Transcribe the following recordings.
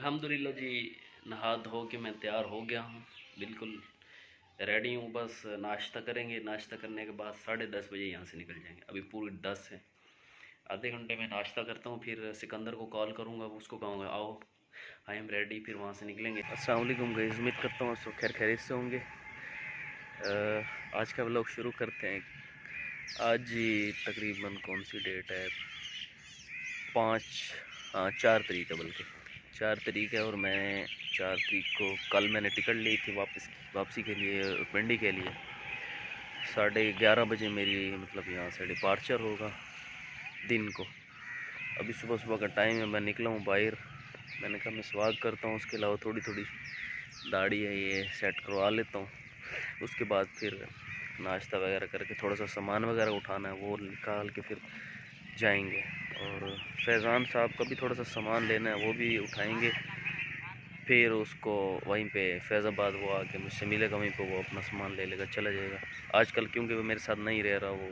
अल्हम्दुलिल्लाह जी, नहा धो के मैं तैयार हो गया हूँ, बिल्कुल रेडी हूँ। बस नाश्ता करेंगे, नाश्ता करने के बाद 10:30 बजे यहाँ से निकल जाएंगे। अभी पूरी 10 है, आधे घंटे में नाश्ता करता हूँ, फिर सिकंदर को कॉल करूँगा, उसको कहूँगा आओ आई एम रेडी, फिर वहाँ से निकलेंगे। अस्सलाम वालेकुम गाइस, उम्मीद करता हूँ सब खैर खैरियत से होंगे। आज का व्लॉग शुरू करते हैं। आज तकरीबन कौन सी डेट है, 4 तारीख है, बल्कि 4 तारीख है। और मैं 4 तारीख को कल मैंने टिकट ली थी वापसी के लिए, पिंडी के लिए। 11:30 बजे मेरी मतलब यहाँ से डिपार्चर होगा दिन को। अभी सुबह सुबह का टाइम है, मैं निकला हूँ बाहर। मैंने कहा मैं स्वाग करता हूँ, उसके अलावा थोड़ी थोड़ी दाढ़ी है ये सेट करवा लेता हूँ। उसके बाद फिर नाश्ता वगैरह करके थोड़ा सा सामान वगैरह उठाना है, वो निकाल के फिर जाएंगे। और फैज़ान साहब का भी थोड़ा सा सामान लेना है, वो भी उठाएंगे। फिर उसको वहीं पे फैज़ाबाद वो आके मुझसे मिलेगा, वहीं पे वो अपना सामान ले लेगा, चला जाएगा। आजकल क्योंकि वो मेरे साथ नहीं रह रहा, वो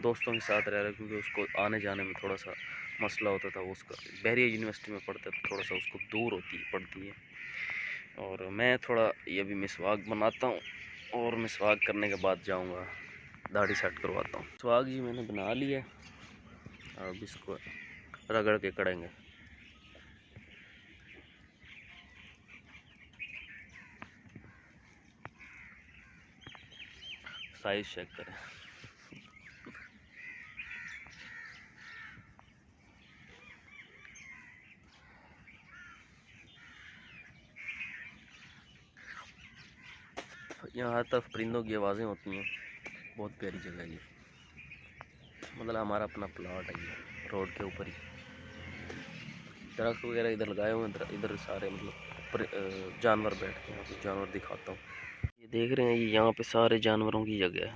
दोस्तों के साथ रह रहा है, क्योंकि उसको आने जाने में थोड़ा सा मसला होता था। वो उसका बहरिया यूनिवर्सिटी में पढ़ता है, तो थोड़ा सा उसको दूर पड़ती है। और मैं थोड़ा ये भी मिसवाक बनाता हूँ, और मिसवाक करने के बाद जाऊँगा दाढ़ी सेट करवाता हूँ। मिसवाक जी मैंने बना लिया, अब इसको रगड़ के करेंगे। साइज चेक करें। यहाँ हर तरफ परिंदों की आवाज़ें होती हैं, बहुत प्यारी जगह है ये। मतलब हमारा अपना प्लॉट है ये, रोड के ऊपर ही। दरख्त वगैरह इधर लगाए हुए हैं, इधर सारे मतलब जानवर बैठते हैं। कुछ जानवर दिखाता हूँ, ये देख रहे हैं, ये यहाँ पे सारे जानवरों की जगह है।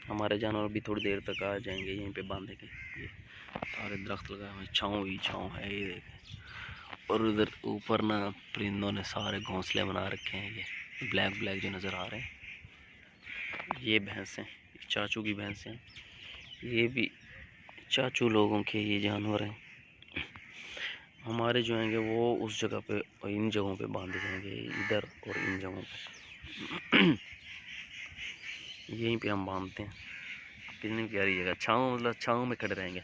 हमारे जानवर भी थोड़ी देर तक आ जाएंगे, यहीं पे बांधेंगे। ये सारे दरख्त लगाए हुए, छाँव ही छाँव है, ये देखें। और उधर ऊपर ना परिंदों ने सारे घोंसले बना रखे हैं। ये ब्लैक ब्लैक जो नज़र आ रहे हैं, ये भैंसें चाचू की भैंसें, ये भी चाचू लोगों के ये जानवर हैं। हमारे जो हैं वो उस जगह पे, इन जगहों पे बांधे जाएंगे, इधर और इन जगहों पे। यहीं पे हम बांधते हैं। कितनी प्यारी जगह, छाँव, मतलब छाँव में खड़े रहेंगे।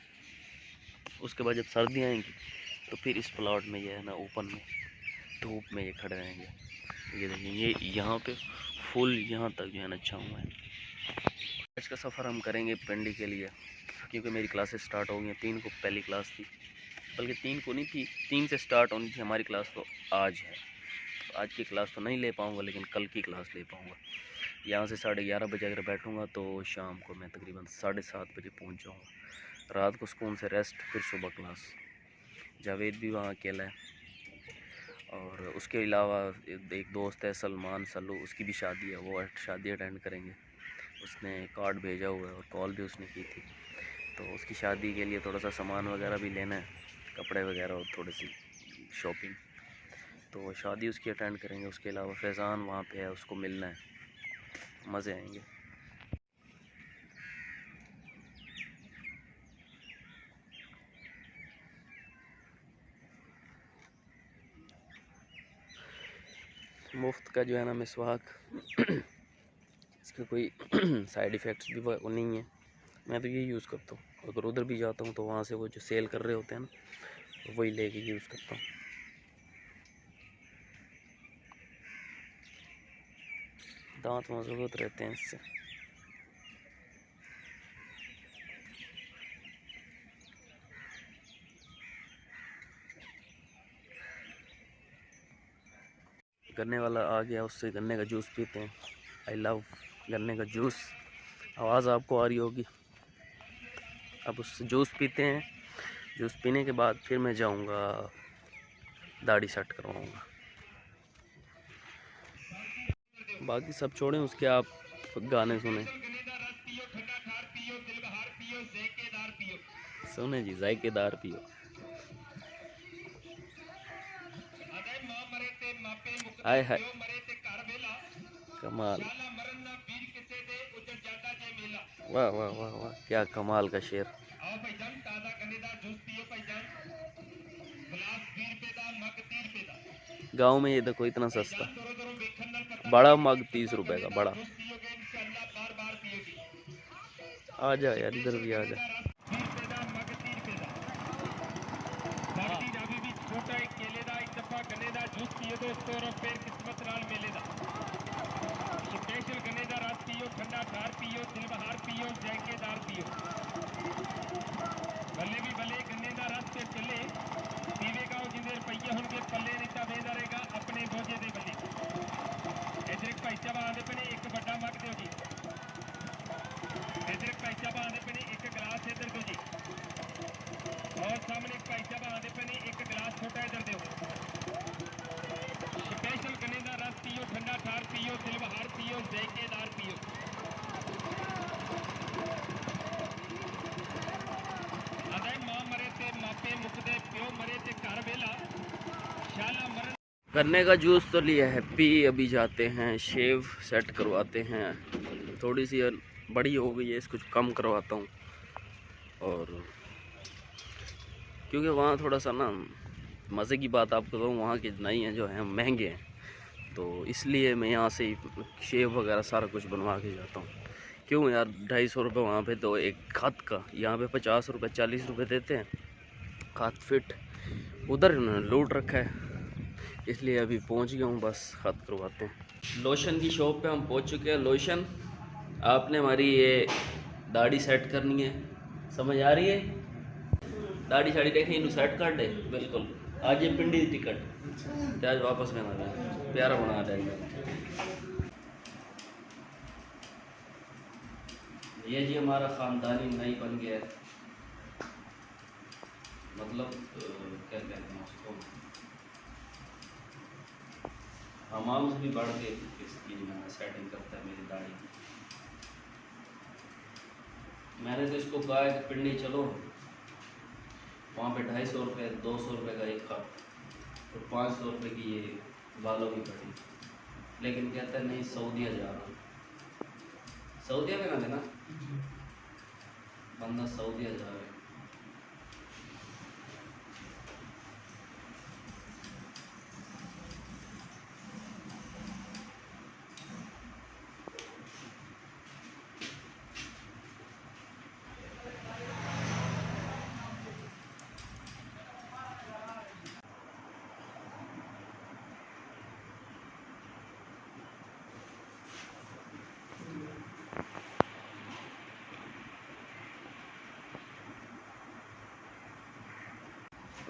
उसके बाद जब सर्दी आएंगी तो फिर इस प्लॉट में ये है ना, ओपन में धूप में ये खड़े रहेंगे। ये देखिए, ये यहाँ पे फुल यहाँ तक जो है ना छाँव है। आज का सफ़र हम करेंगे पिंडी के लिए, क्योंकि मेरी क्लासेस स्टार्ट हो गई हैं। 3 को पहली क्लास थी, बल्कि 3 को नहीं थी, 3 से स्टार्ट होनी थी हमारी क्लास, तो आज है। तो आज की क्लास तो नहीं ले पाऊँगा, लेकिन कल की क्लास ले पाऊँगा। यहाँ से 11:30 बजे अगर बैठूँगा तो शाम को मैं तकरीबन 7:30 बजे पहुँच जाऊँगा। रात को सुकून से रेस्ट, फिर सुबह क्लास। जावेद भी वहाँ अकेला है, और उसके अलावा एक दोस्त है सलमान सल्लू, उसकी भी शादी है, वो शादी अटेंड करेंगे। उसने कार्ड भेजा हुआ है और कॉल भी उसने की थी। तो उसकी शादी के लिए थोड़ा सा सामान वगैरह भी लेना है, कपड़े वगैरह और थोड़ी सी शॉपिंग। तो शादी उसकी अटेंड करेंगे। उसके अलावा फैज़ान वहाँ पे है, उसको मिलना है, मज़े आएंगे। मुफ्त का जो है ना मिसवाक, इसके कोई साइड इफ़ेक्ट्स भी वो नहीं है। मैं तो ये यूज़ करता हूँ। अगर उधर भी जाता हूँ तो वहाँ से वो जो सेल कर रहे होते हैं ना, तो वही लेके यूज़ करता हूँ। दांत मजबूत रहते हैं इससे। गन्ने वाला आ गया, उससे गन्ने का जूस पीते हैं। आई लव गन्ने का जूस। आवाज़ आपको आ रही होगी। अब उससे जूस पीते हैं। जूस पीने के बाद फिर मैं जाऊंगा दाढ़ी सेट करवाऊंगा। बाकी सब छोड़ें, उसके आप गाने सुने। सुने जी, जायकेदार पियो। हाय हाय, कमाल, वाह वाह वाह वाह, क्या कमाल का शेर। गांव में ये देखो इतना सस्ता, बड़ा मग 30 रुपए का बड़ा। आ जा यार, इधर भी आ जा। गन्ने का जूस तो लिया है, पी अभी जाते हैं शेव सेट करवाते हैं। थोड़ी सी बड़ी हो गई है, इसको कम करवाता हूँ। और क्योंकि वहाँ थोड़ा सा ना मज़े की बात आपको बताऊँ, वहाँ के नहीं हैं जो हैं महंगे हैं, तो इसलिए मैं यहाँ से शेव वगैरह सारा कुछ बनवा के जाता हूँ। क्यों यार, 250 रुपये वहाँ पे तो एक खाद का, यहाँ पे 50 रुपये 40 रुपये देते हैं खाद फिट। उधर उन्होंने लूट रखा है, इसलिए अभी पहुँच गया हूँ, बस खाद करवाते हैं। लोशन की शॉप पे हम पहुँच चुके हैं। लोशन, आपने हमारी ये दाढ़ी सेट करनी है, समझ आ रही है? दाढ़ी शाड़ी देखें, इन्हें सेट कर दे बिल्कुल। आज ये पिंडी टिकट आज वापस लेना है, प्यारा बना देगा। ये जी हमारा ख़ानदानी नहीं बन गया है, मतलब क्या कहते हैं उसको, हमाम से भी बढ़ के इसकी सेटिंग करता है मेरी दाढ़ी। मैंने तो इसको कहा है कि पिंडी चलो, वहाँ पे 250 रुपये 200 रुपये का एक कप और 500 रुपये की ये बालों की कटिंग, लेकिन कहता है नहीं सऊदीया जा रहा हूँ। सऊदीया में ना देना बंदा, सऊदीया जा रहा है।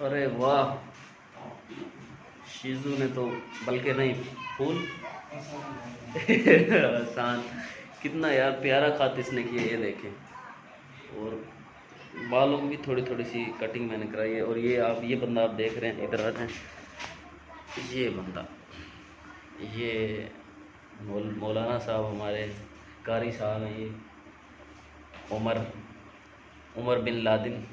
अरे वाह, शीजू ने तो बल्कि नहीं फूल आसान, कितना यार प्यारा खात इसने किया, ये देखें। और बालों की भी थोड़ी थोड़ी सी कटिंग मैंने कराई है। और ये बंदा आप देख रहे हैं, इधर आ जाएं, ये बंदा, ये मौलाना साहब हमारे कारी साहब हैं, ये उमर बिन लादिन।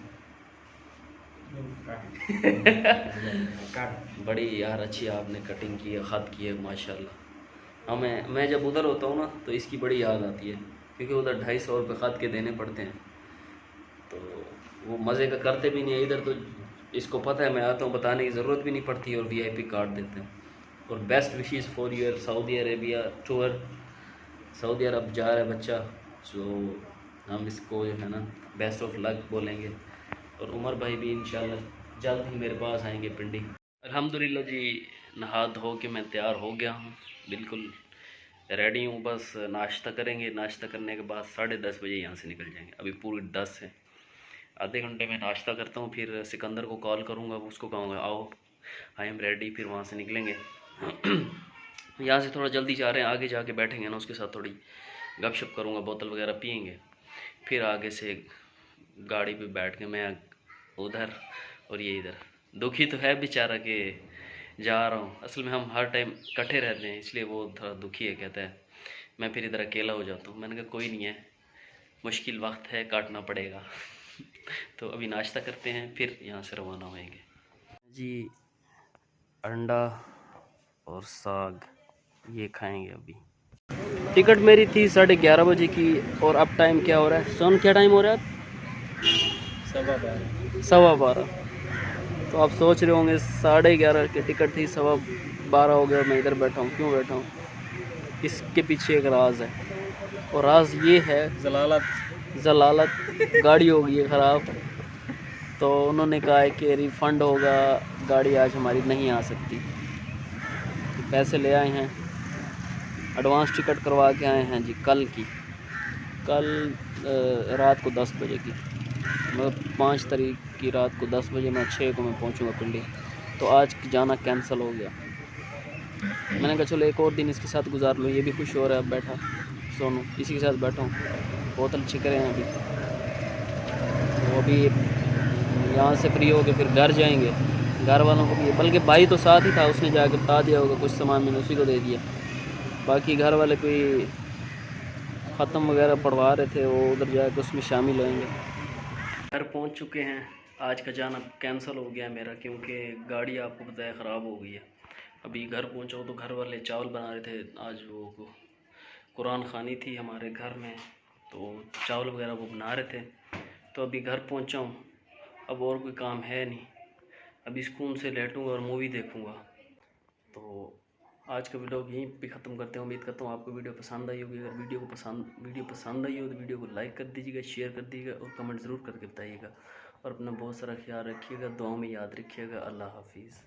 बड़ी यार अच्छी आपने कटिंग की है, ख़त की है माशाल्लाह। मैं जब उधर होता हूँ ना तो इसकी बड़ी याद आती है, क्योंकि उधर 250 रुपये ख़त के देने पड़ते हैं, तो वो मज़े का करते भी नहीं है। इधर तो इसको पता है मैं आता हूँ, बताने की ज़रूरत भी नहीं पड़ती, और VIP कार्ड देते हैं। और best wishes for your Saudi Arabia tour. सऊदी अरब जा रहा है बच्चा, सो हम इसको जो है ना बेस्ट ऑफ लक बोलेंगे। और उमर भाई भी इंशाल्लाह जल्द ही मेरे पास आएंगे पिंडी। अल्हम्दुलिल्लाह जी, नहा धो के मैं तैयार हो गया हूँ, बिल्कुल रेडी हूँ। बस नाश्ता करेंगे, नाश्ता करने के बाद 10:30 बजे यहाँ से निकल जाएंगे। अभी पूरी 10 है, आधे घंटे में नाश्ता करता हूँ, फिर सिकंदर को कॉल करूँगा, उसको कहूँगा आओ आई एम रेडी, फिर वहाँ से निकलेंगे। यहाँ से थोड़ा जल्दी जा रहे हैं, आगे जाके बैठेंगे ना, उसके साथ थोड़ी गपशप करूँगा, बोतल वगैरह पियेंगे, फिर आगे से गाड़ी पे बैठ के मैं उधर और ये इधर। दुखी तो है बेचारा कि जा रहा हूँ, असल में हम हर टाइम इकट्ठे रहते हैं, इसलिए वो थोड़ा दुखी है, कहता है मैं फिर इधर अकेला हो जाता हूँ। मैंने कहा कोई नहीं है, मुश्किल वक्त है, काटना पड़ेगा। तो अभी नाश्ता करते हैं, फिर यहाँ से रवाना होएंगे जी। अंडा और साग ये खाएंगे अभी। टिकट मेरी थी 11:30 बजे की, और अब टाइम क्या हो रहा है सोन, क्या टाइम हो रहा है? 12:15। तो आप सोच रहे होंगे 11:30 की टिकट थी, 12:15 12 हो गए और मैं इधर बैठा हूँ। क्यों बैठा हूँ, इसके पीछे एक राज है, और राज ये है जलालत। गाड़ी हो गई है ख़राब, तो उन्होंने कहा है कि रिफ़ंड होगा, गाड़ी आज हमारी नहीं आ सकती। पैसे ले आए हैं, एडवांस टिकट करवा के आए हैं जी कल की, कल रात को 10 बजे की, मतलब 5 तारीख की रात को 10 बजे। मैं 6 को मैं पहुंचूंगा पिंडी, तो आज जाना कैंसिल हो गया। मैंने कहा चलो एक और दिन इसके साथ गुजार लूँ, ये भी खुश हो रहा है। बैठा सोनू इसी के साथ बैठा हूँ, बोतल छिक रहे हैं अभी। तो अभी यहाँ से फ्री हो के फिर घर जाएंगे। घर वालों को भी, बल्कि भाई तो साथ ही था, उसने जाके बता दिया होगा, कुछ सामान मैंने उसी को दे दिया। बाकी घर वाले कोई ख़त्म वगैरह पढ़वा रहे थे, वो उधर जाकर उसमें शामिल होंगे। घर पहुंच चुके हैं। आज का जाना कैंसिल हो गया मेरा, क्योंकि गाड़ी आपको पता है ख़राब हो गई है। अभी घर पहुंचा तो घर वाले चावल बना रहे थे, आज वो कुरान खानी थी हमारे घर में, तो चावल वगैरह वो बना रहे थे। तो अभी घर पहुंचा हूँ, अब और कोई काम है नहीं, अभी सुकून से लेटूँगा और मूवी देखूँगा। तो आज का वीडियो यहीं पे ख़त्म करते हैं। उम्मीद करता हूँ आपको वीडियो पसंद आई होगी। अगर वीडियो पसंद आई हो तो वीडियो को लाइक कर दीजिएगा, शेयर कर दीजिएगा और कमेंट ज़रूर करके बताइएगा। और अपना बहुत सारा ख्याल रखिएगा, दुआओं में याद रखिएगा। अल्लाह हाफिज़।